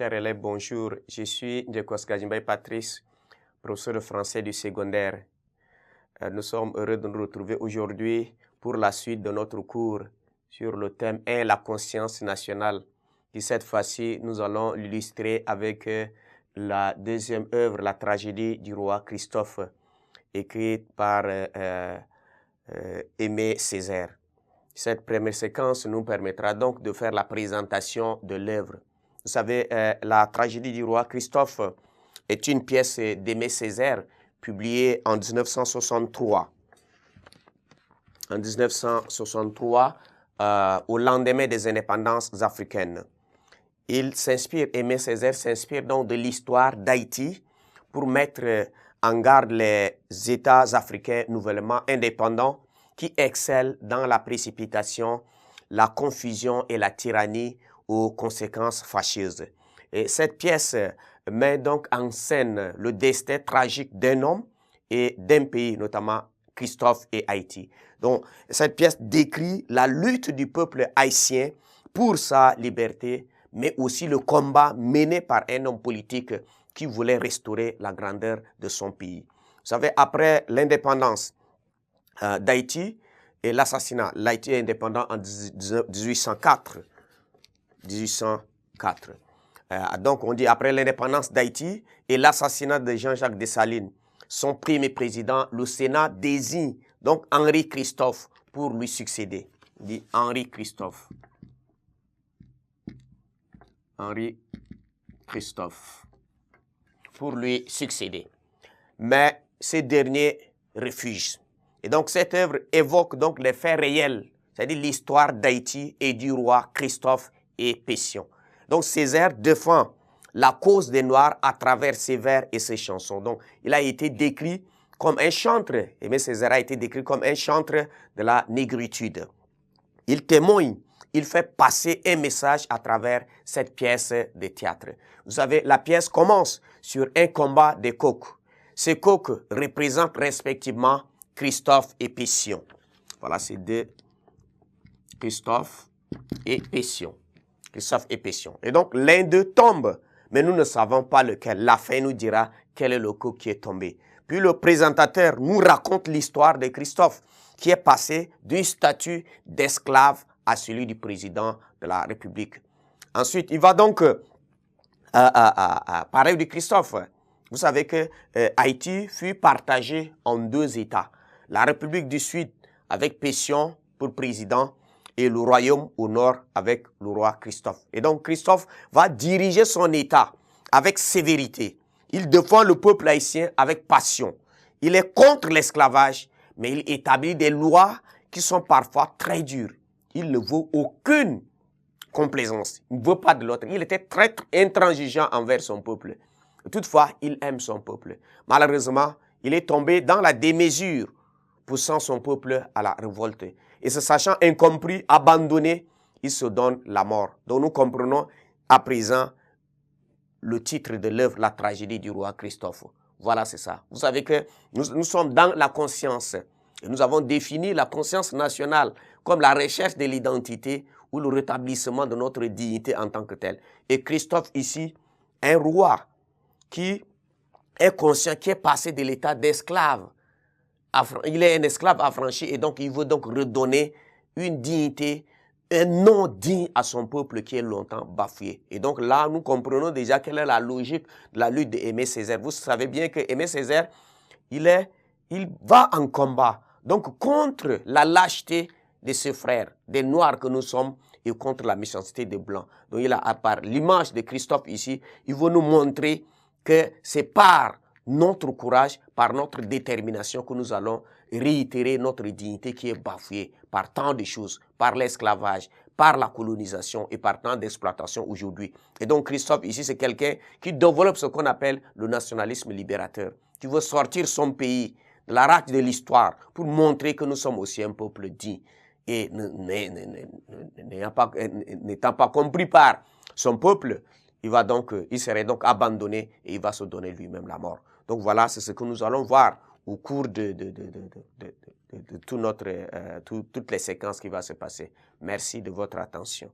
Chers élèves, bonjour. Je suis Ndjekos Gajimbaye Patrice, professeur de français du secondaire. Nous sommes heureux de nous retrouver aujourd'hui pour la suite de notre cours sur le thème 1, la conscience nationale. Et cette fois-ci, nous allons l'illustrer avec la deuxième œuvre, la tragédie du roi Christophe, écrite par Aimé Césaire. Cette première séquence nous permettra donc de faire la présentation de l'œuvre. Vous savez, la tragédie du roi Christophe est une pièce d'Aimé Césaire publiée en 1963. En 1963, au lendemain des indépendances africaines. Aimé Césaire s'inspire donc de l'histoire d'Haïti pour mettre en garde les États africains nouvellement indépendants qui excellent dans la précipitation, la confusion et la tyrannie aux conséquences fâcheuses. Et cette pièce met donc en scène le destin tragique d'un homme et d'un pays, notamment Christophe et Haïti. Donc, cette pièce décrit la lutte du peuple haïtien pour sa liberté, mais aussi le combat mené par un homme politique qui voulait restaurer la grandeur de son pays. Vous savez, après l'indépendance d'Haïti et l'assassinat, l'Haïti est indépendant en 1804. Donc, on dit après l'indépendance d'Haïti et l'assassinat de Jean-Jacques Dessalines, son premier président, le Sénat désigne donc Henri Christophe pour lui succéder. On dit Henri Christophe. Henri Christophe pour lui succéder. Mais ces derniers refusent. Et donc cette œuvre évoque donc les faits réels, c'est-à-dire l'histoire d'Haïti et du roi Christophe et Pétion. Donc Césaire défend la cause des Noirs à travers ses vers et ses chansons. Donc il a été décrit comme un chantre, Aimé Césaire a été décrit comme un chantre de la négritude. Il témoigne, il fait passer un message à travers cette pièce de théâtre. Vous savez, la pièce commence sur un combat de coqs. Ces coqs représentent respectivement Christophe et Pétion. Voilà, c'est deux Christophe et Pétion. Christophe et Pétion. Et donc, l'un d'eux tombe, mais nous ne savons pas lequel. La fin nous dira quel est le coq qui est tombé. Puis le présentateur nous raconte l'histoire de Christophe, qui est passé d'un statut d'esclave à celui du président de la République. Ensuite, il va donc parler de Christophe. Vous savez que Haïti fut partagé en deux États. La République du Sud avec Pétion pour président et le royaume au nord avec le roi Christophe. Et donc Christophe va diriger son État avec sévérité. Il défend le peuple haïtien avec passion. Il est contre l'esclavage, mais il établit des lois qui sont parfois très dures. Il ne veut aucune complaisance. Il ne veut pas de l'autre. Il était très intransigeant envers son peuple. Toutefois, il aime son peuple. Malheureusement, il est tombé dans la démesure, poussant son peuple à la révolte. Et se sachant incompris, abandonné, il se donne la mort. Donc nous comprenons à présent le titre de l'œuvre, la tragédie du roi Christophe. Voilà, c'est ça. Vous savez que nous sommes dans la conscience. Et nous avons défini la conscience nationale comme la recherche de l'identité ou le rétablissement de notre dignité en tant que tel. Et Christophe ici, un roi qui est conscient, qui est passé de l'état d'esclave. Il est un esclave affranchi et donc il veut donc redonner une dignité, un nom digne à son peuple qui est longtemps bafoué. Et donc là, nous comprenons déjà quelle est la logique de la lutte d'Aimé Césaire. Vous savez bien que Aimé Césaire, il va en combat donc contre la lâcheté de ses frères, des Noirs que nous sommes, et contre la méchanceté des Blancs. Donc il a, à part l'image de Christophe ici, il veut nous montrer que c'est par notre courage, par notre détermination que nous allons réitérer notre dignité qui est bafouée par tant de choses, par l'esclavage, par la colonisation et par tant d'exploitation aujourd'hui. Et donc Christophe ici, c'est quelqu'un qui développe ce qu'on appelle le nationalisme libérateur, qui veut sortir son pays de la rate de l'histoire pour montrer que nous sommes aussi un peuple digne. Et n'étant pas compris par son peuple, il serait donc abandonné et il va se donner lui-même la mort. Donc voilà, c'est ce que nous allons voir au cours de toutes les séquences qui vont se passer. Merci de votre attention.